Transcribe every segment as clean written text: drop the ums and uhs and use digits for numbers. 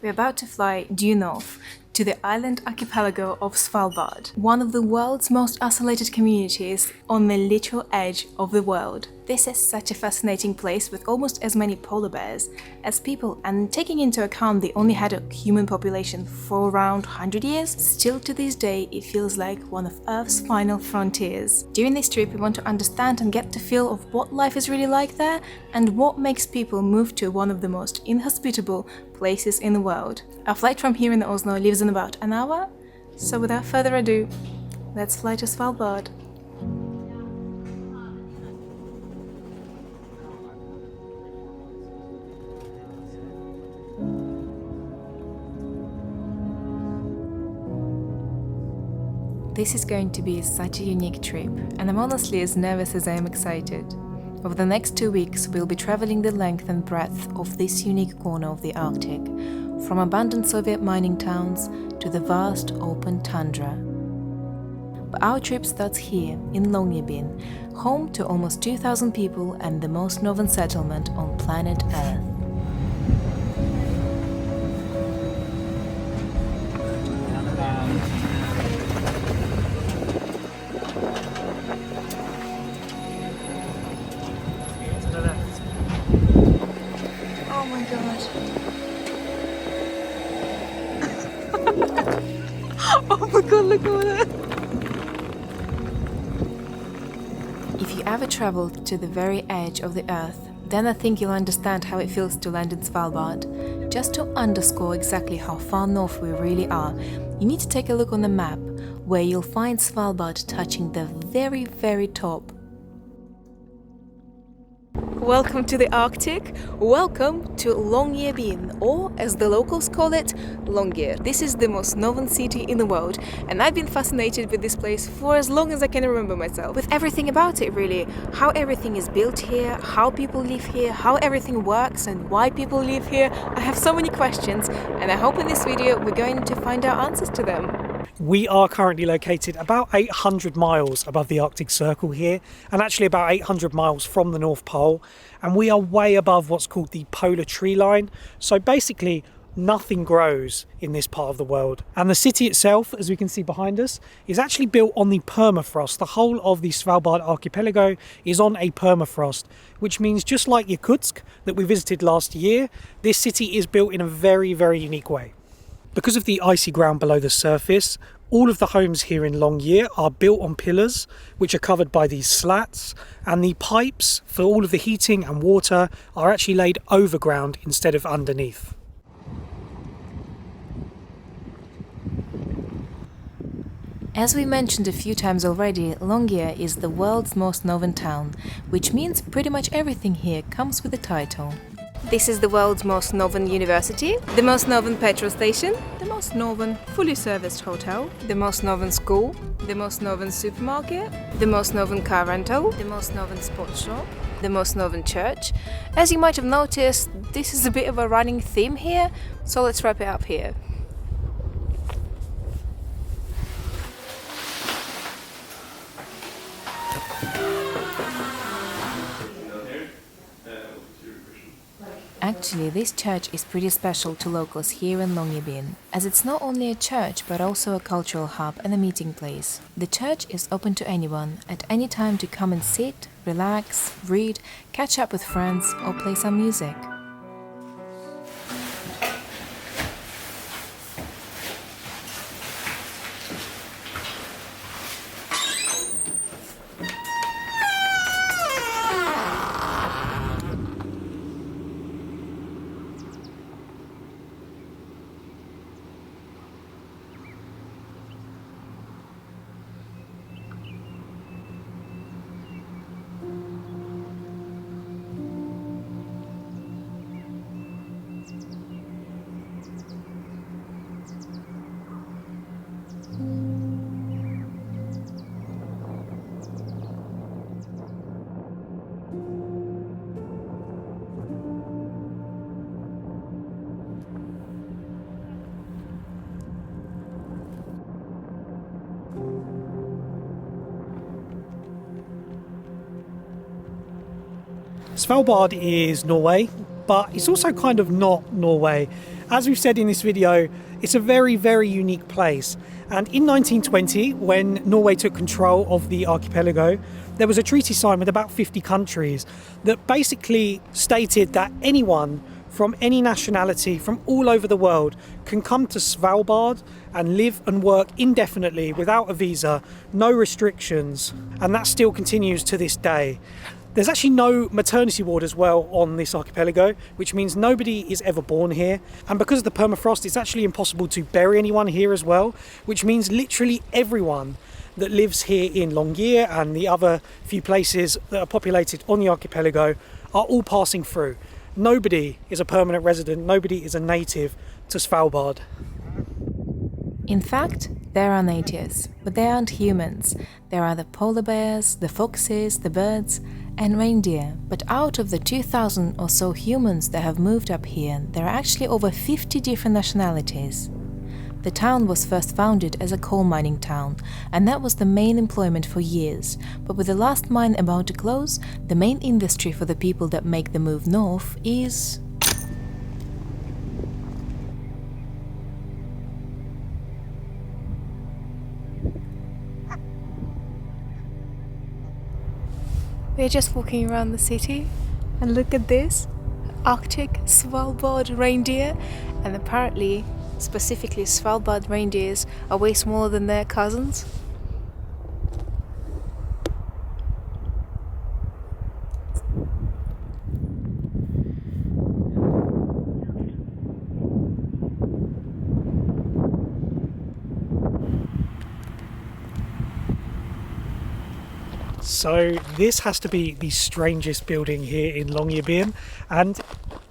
we're about to fly due north to the island archipelago of Svalbard, one of the world's most isolated communities on the literal edge of the world. This is such a fascinating place with almost as many polar bears as people, and taking into account they only had a human population for around 100 years, still to this day it feels like one of Earth's final frontiers. During this trip we want to understand and get the feel of what life is really like there and what makes people move to one of the most inhospitable places in the world. Our flight from here in Oslo leaves in about an hour, so without further ado, let's fly to Svalbard. This is going to be such a unique trip, and I'm honestly as nervous as I am excited. Over the next 2 weeks, we'll be traveling the length and breadth of this unique corner of the Arctic, from abandoned Soviet mining towns to the vast open tundra. But our trip starts here, in Longyearbyen, home to almost 2,000 people and the most northern settlement on planet Earth. Oh my gosh. Oh my god, look at that. If you ever traveled to the very edge of the Earth, then I think you'll understand how it feels to land in Svalbard. Just to underscore exactly how far north we really are, you need to take a look on the map, where you'll find Svalbard touching the very, very top. Welcome to the Arctic, welcome to Longyearbyen, or as the locals call it, Longyear. This is the most northern city in the world, and I've been fascinated with this place for as long as I can remember myself. With everything about it really, how everything is built here, how people live here, how everything works and why people live here. I have so many questions, and I hope in this video we're going to find out answers to them. We are currently located about 800 miles above the Arctic Circle here, and actually about 800 miles from the North Pole, and we are way above what's called the polar tree line. So basically nothing grows in this part of the world. And the city itself, as we can see behind us, is actually built on the permafrost. The whole of the Svalbard archipelago is on a permafrost, which means just like Yakutsk that we visited last year, this city is built in a very, very unique way. Because of the icy ground below the surface, all of the homes here in Longyear are built on pillars, which are covered by these slats, and the pipes for all of the heating and water are actually laid overground instead of underneath. As we mentioned a few times already, Longyear is the world's most northern town, which means pretty much everything here comes with a title. This is the world's most northern university, the most northern petrol station, the most northern fully serviced hotel, the most northern school, the most northern supermarket, the most northern car rental, the most northern sports shop, the most northern church. As you might have noticed, this is a bit of a running theme here, so let's wrap it up here. Actually, this church is pretty special to locals here in Longyearbyen, as it's not only a church but also a cultural hub and a meeting place. The church is open to anyone, at any time, to come and sit, relax, read, catch up with friends or play some music. Svalbard is Norway, but it's also kind of not Norway. As we've said in this video, it's a very, very unique place. And in 1920, when Norway took control of the archipelago, there was a treaty signed with about 50 countries that basically stated that anyone from any nationality from all over the world can come to Svalbard and live and work indefinitely without a visa, no restrictions, and that still continues to this day. There's actually no maternity ward as well on this archipelago, which means nobody is ever born here. And because of the permafrost, it's actually impossible to bury anyone here as well, which means literally everyone that lives here in Longyearbyen and the other few places that are populated on the archipelago are all passing through. Nobody is a permanent resident, nobody is a native to Svalbard. In fact, there are natives, but they aren't humans. There are the polar bears, the foxes, the birds, and reindeer. But out of the 2,000 or so humans that have moved up here, there are actually over 50 different nationalities. The town was first founded as a coal mining town, and that was the main employment for years. But with the last mine about to close, the main industry for the people that make the move north is... We're just walking around the city, and look at this Arctic Svalbard reindeer, and apparently, specifically Svalbard reindeers are way smaller than their cousins. So this has to be the strangest building here in Longyearbyen, and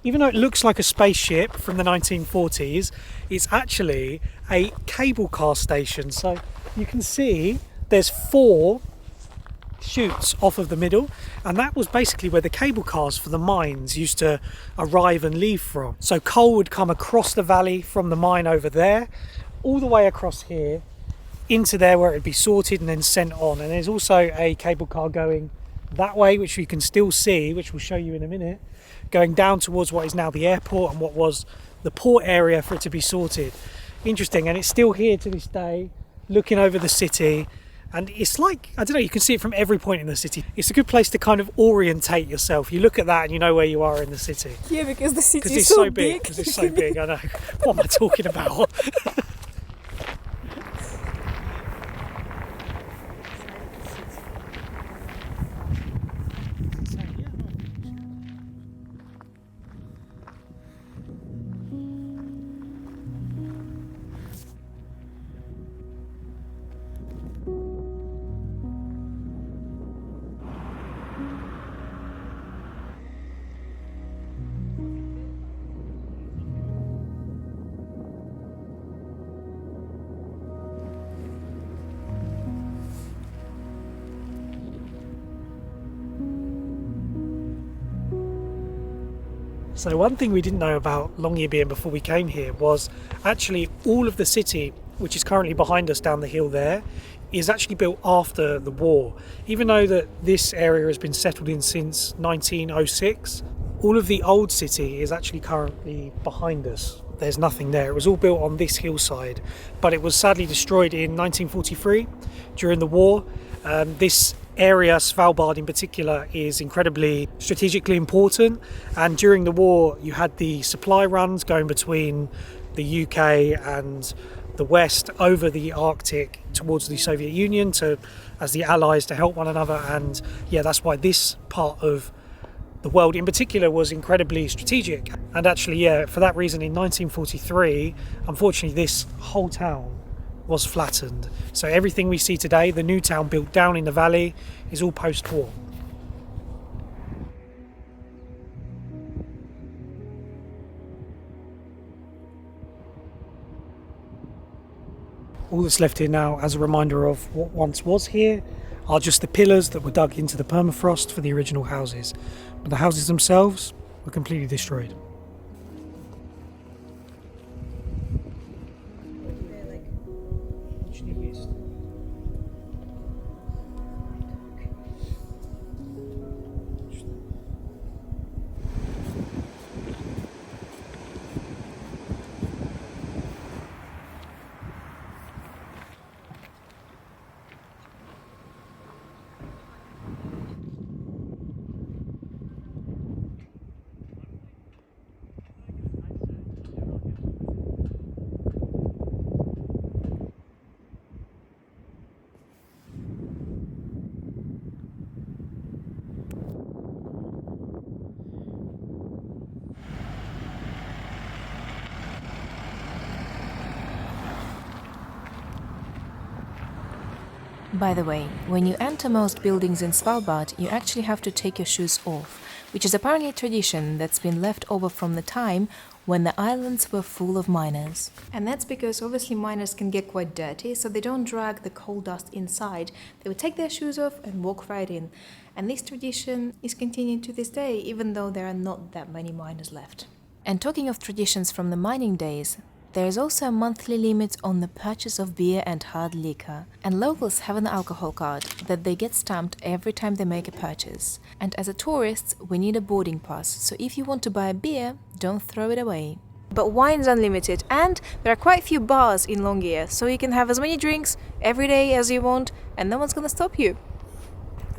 even though it looks like a spaceship from the 1940s, it's actually a cable car station. So you can see there's 4 chutes off of the middle, and that was basically where the cable cars for the mines used to arrive and leave from. So coal would come across the valley from the mine over there, all the way across here, into there where it'd be sorted and then sent on. And there's also a cable car going that way, which you can still see, which we'll show you in a minute, going down towards what is now the airport and what was the port area for it to be sorted. Interesting, and it's still here to this day, looking over the city. And it's like, I don't know, you can see it from every point in the city. It's a good place to kind of orientate yourself. You look at that and you know where you are in the city. Yeah, because the city is so big. Because it's so big, I know. What am I talking about? So one thing we didn't know about Longyearbyen before we came here was actually all of the city, which is currently behind us down the hill there, is actually built after the war. Even though that this area has been settled in since 1906, all of the old city is actually currently behind us. There's nothing there. It was all built on this hillside, but it was sadly destroyed in 1943 during the war. This area, Svalbard in particular, is incredibly strategically important, and during the war you had the supply runs going between the UK and the West over the Arctic towards the Soviet Union as the allies to help one another. And yeah, that's why this part of the world in particular was incredibly strategic. And actually, yeah, for that reason in 1943, unfortunately, this whole town was flattened. So everything we see today, the new town built down in the valley, is all post-war. All that's left here now, as a reminder of what once was here, are just the pillars that were dug into the permafrost for the original houses. But the houses themselves were completely destroyed. By the way, when you enter most buildings in Svalbard, you actually have to take your shoes off, which is apparently a tradition that's been left over from the time when the islands were full of miners. And that's because obviously miners can get quite dirty, so they don't drag the coal dust inside. They would take their shoes off and walk right in. And this tradition is continued to this day, even though there are not that many miners left. And talking of traditions from the mining days, there is also a monthly limit on the purchase of beer and hard liquor, and locals have an alcohol card that they get stamped every time they make a purchase. And as a tourist, we need a boarding pass, so if you want to buy a beer, don't throw it away. But wine's unlimited, and there are quite a few bars in Longyearbyen, so you can have as many drinks every day as you want, and no one's gonna stop you.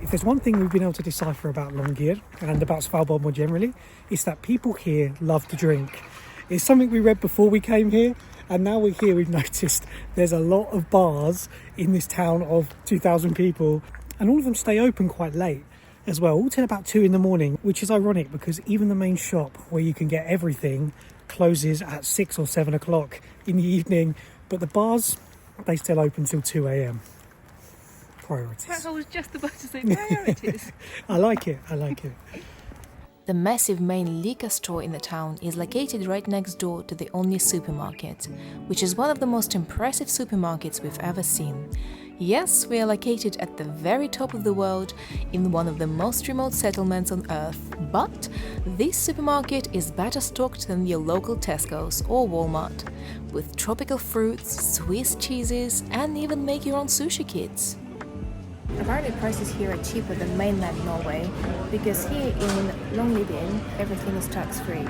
If there's one thing we've been able to decipher about Longyearbyen and about Svalbard more generally, it's that people here love to drink. It's something we read before we came here, and now we're here, we've noticed there's a lot of bars in this town of 2,000 people, and all of them stay open quite late as well, all till about 2 in the morning, which is ironic because even the main shop where you can get everything closes at 6 or 7 o'clock in the evening, but the bars, they still open till 2 a.m. Priorities. I was just about to say priorities. I like it. The massive main liquor store in the town is located right next door to the only supermarket, which is one of the most impressive supermarkets we've ever seen. Yes, we are located at the very top of the world in one of the most remote settlements on Earth, but this supermarket is better stocked than your local Tesco's or Walmart, with tropical fruits, Swiss cheeses, and even make your own sushi kits. Apparently prices here are cheaper than mainland Norway, because here in Longyearbyen everything is tax-free.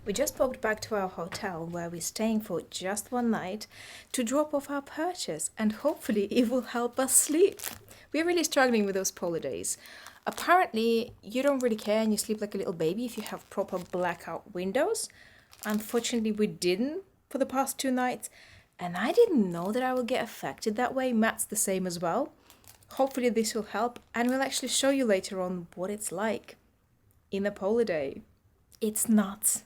We just popped back to our hotel where we're staying for just one night to drop off our purchase, and hopefully it will help us sleep. We're really struggling with those polar days. Apparently you don't really care and you sleep like a little baby if you have proper blackout windows. Unfortunately we didn't for the past 2 nights, and I didn't know that I would get affected that way. Matt's the same as well. Hopefully this will help, and we'll actually show you later on what it's like in a polar day. It's nuts.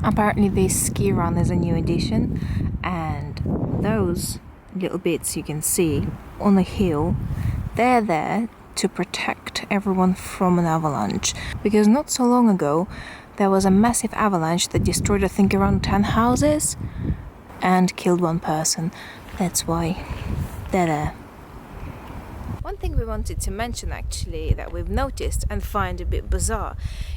Apparently this ski run is a new addition, and those little bits you can see on the hill, they're there to protect everyone from an avalanche, because not so long ago there was a massive avalanche that destroyed I think around 10 houses and killed 1 person. That's why they're there. One thing we wanted to mention actually that we've noticed and find a bit bizarre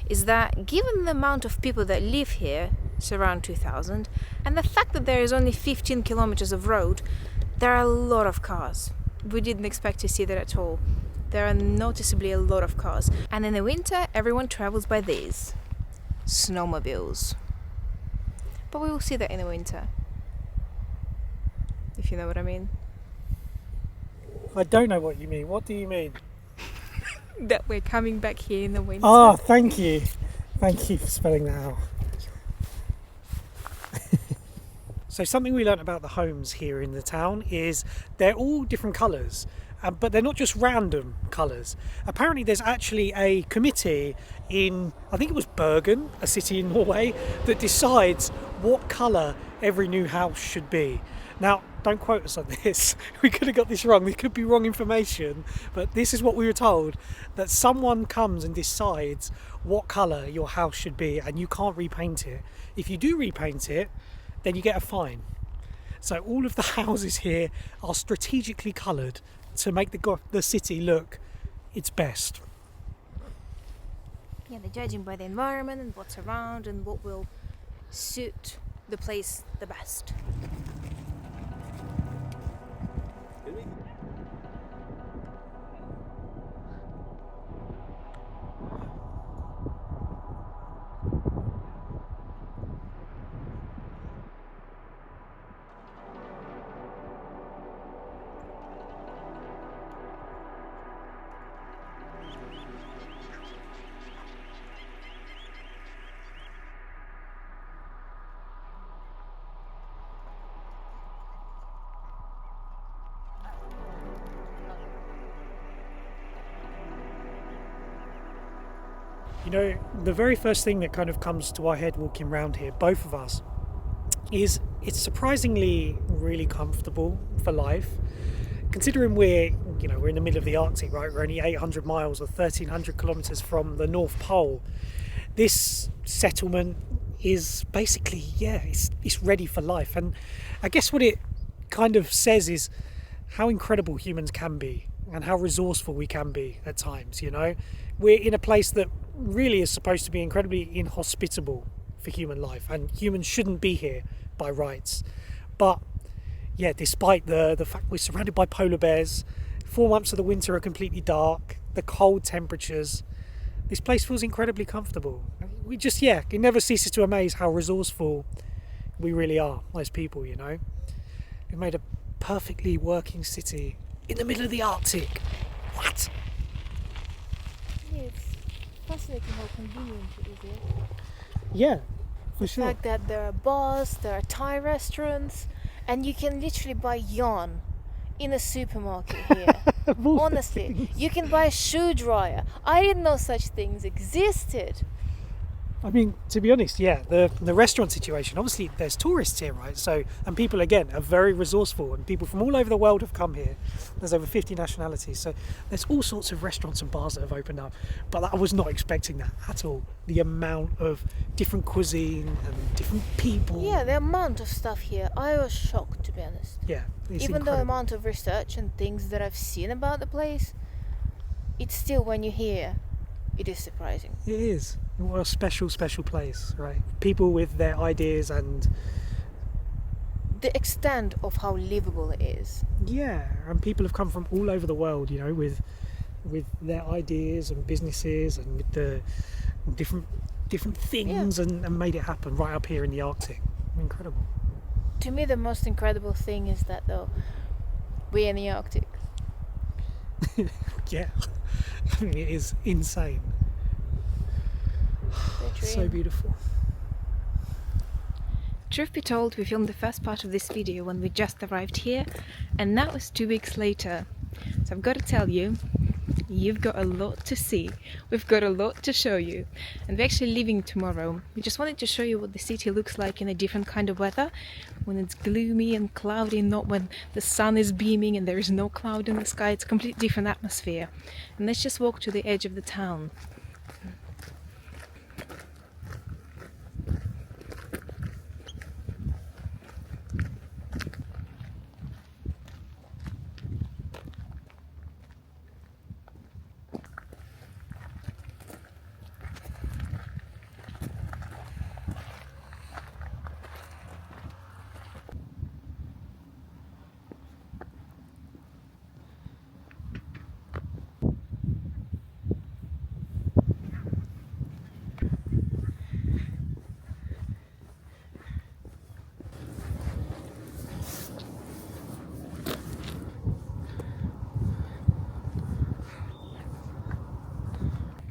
is that given the amount of people that live here, it's around 2,000, and the fact that there is only 15 kilometers of road, there are a lot of cars. We didn't expect to see that at all. There are noticeably a lot of cars, and in the winter everyone travels by these snowmobiles. But we will see that in the winter, if you know what I mean. I don't know what you mean. What do you mean? That we're coming back here in the winter. Ah, thank you. Thank you for spelling that out. So something we learnt about the homes here in the town is they're all different colours, but they're not just random colours. Apparently there's actually a committee in, I think it was Bergen, a city in Norway, that decides what colour every new house should be. Now, don't quote us on this. We could have got this wrong. There could be wrong information, but this is what we were told, that someone comes and decides what colour your house should be, and you can't repaint it. If you do repaint it, then you get a fine. So all of the houses here are strategically coloured to make the city look its best. Yeah, they're judging by the environment and what's around and what will suit the place the best. You know, the very first thing that kind of comes to our head walking around here, both of us, is it's surprisingly really comfortable for life. Considering we're in the middle of the Arctic, right? We're only 800 miles or 1,300 kilometers from the North Pole. This settlement is basically, it's ready for life. And I guess what it kind of says is how incredible humans can be and how resourceful we can be at times, you know. We're in a place that really is supposed to be incredibly inhospitable for human life, and humans shouldn't be here by rights. But yeah, despite the fact we're surrounded by polar bears, 4 months of the winter are completely dark, the cold temperatures, this place feels incredibly comfortable. We just, it never ceases to amaze how resourceful we really are as people, you know. We've made a perfectly working city in the middle of the Arctic. What? Yeah, it's fascinating how convenient it is here. Yeah, for The sure. fact that there are bars, there are Thai restaurants, and you can literally buy yarn in a supermarket here. Honestly, you can buy a shoe dryer. I didn't know such things existed. I mean, to be honest, the restaurant situation, obviously there's tourists here, right? So, and people, again, are very resourceful, and people from all over the world have come here. There's over 50 nationalities, so there's all sorts of restaurants and bars that have opened up, but I was not expecting that at all. The amount of different cuisine and different people. Yeah, the amount of stuff here, I was shocked, to be honest. Yeah, it's Even the incredible. amount of research and things that I've seen about the place, it's still, when you hear, it is surprising. It is. What a special, special place, right? People with their ideas and The extent of how livable it is. and people have come from all over the world, you know, with their ideas and businesses and with the different things and made it happen right up here in the Arctic. Incredible. To me, the most incredible thing is that, though, we're in the Arctic. Yeah. I mean, it is insane. So beautiful. Truth be told, we filmed the first part of this video when we just arrived here, and now it's 2 weeks later. So I've got to tell you, you've got a lot to see. We've got a lot to show you. And we're actually leaving tomorrow. We just wanted to show you what the city looks like in a different kind of weather. When it's gloomy and cloudy, not when the sun is beaming and there is no cloud in the sky. It's a completely different atmosphere. And let's just walk to the edge of the town.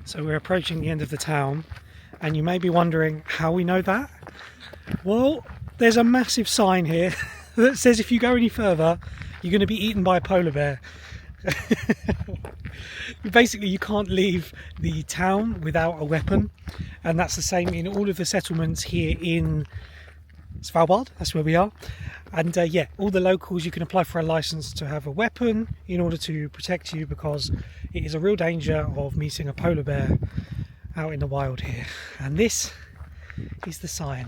So we're approaching the end of the town, and you may be wondering how we know that. Well, there's a massive sign here that says if you go any further, you're going to be eaten by a polar bear. Basically, you can't leave the town without a weapon, and that's the same in all of the settlements here in Svalbard. That's where we are. And all the locals, you can apply for a license to have a weapon in order to protect you, because it is a real danger of meeting a polar bear out in the wild here. And this is the sign.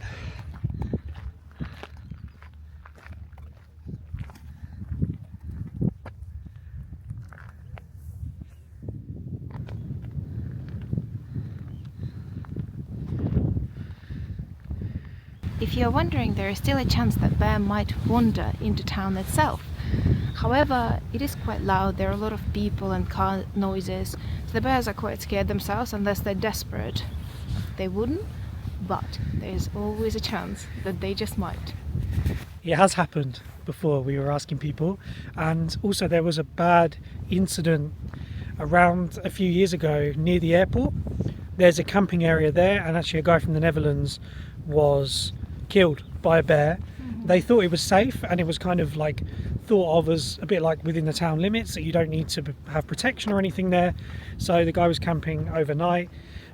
If you're wondering, there is still a chance that bear might wander into town itself. However, it is quite loud, there are a lot of people and car noises, so the bears are quite scared themselves unless they're desperate. They wouldn't, but there is always a chance that they just might. It has happened before, we were asking people, and also there was a bad incident around a few years ago near the airport. There's a camping area there, and actually a guy from the Netherlands was killed by a bear. They thought it was safe, and it was kind of like thought of as a bit like within the town limits, that you don't need to have protection or anything there. So the guy was camping overnight,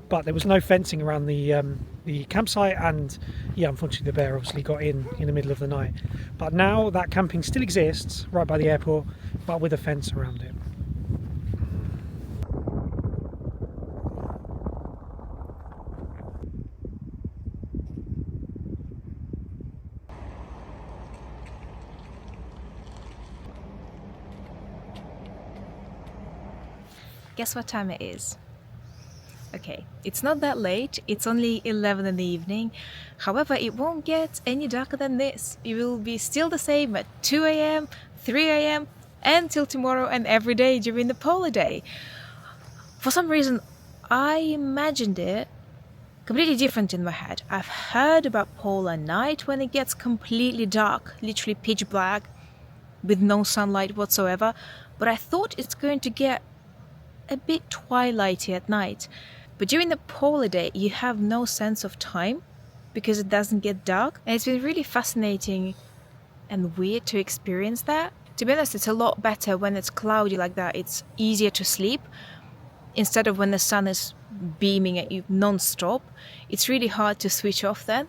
but there was no fencing around the campsite, and yeah, unfortunately the bear obviously got in the middle of the night. But now that camping still exists right by the airport, but with a fence around it. Guess what time it is? Okay, it's not that late, it's only 11 in the evening. However, it won't get any darker than this. It will be still the same at 2 a.m, 3 a.m, until tomorrow and every day during the polar day. For some reason, I imagined it completely different in my head. I've heard about polar night when it gets completely dark, literally pitch black, with no sunlight whatsoever, but I thought it's going to get a bit twilighty at night. But during the polar day you have no sense of time because it doesn't get dark, and it's been really fascinating and weird to experience that. To be honest, it's a lot better when it's cloudy like that. It's easier to sleep instead of when the sun is beaming at you non-stop. It's really hard to switch off then.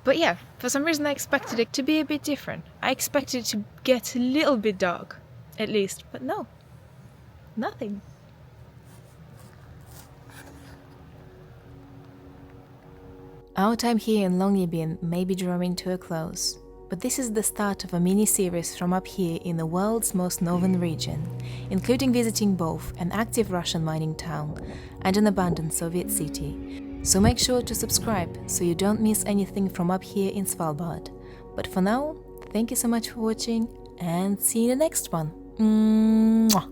But yeah, for some reason I expected it to be a bit different. I expected it to get a little bit dark at least, but no, nothing. Our time here in Longyearbyen may be drawing to a close, but this is the start of a mini-series from up here in the world's most northern region, including visiting both an active Russian mining town and an abandoned Soviet city. So make sure to subscribe so you don't miss anything from up here in Svalbard. But for now, thank you so much for watching and see you in the next one. Mwah!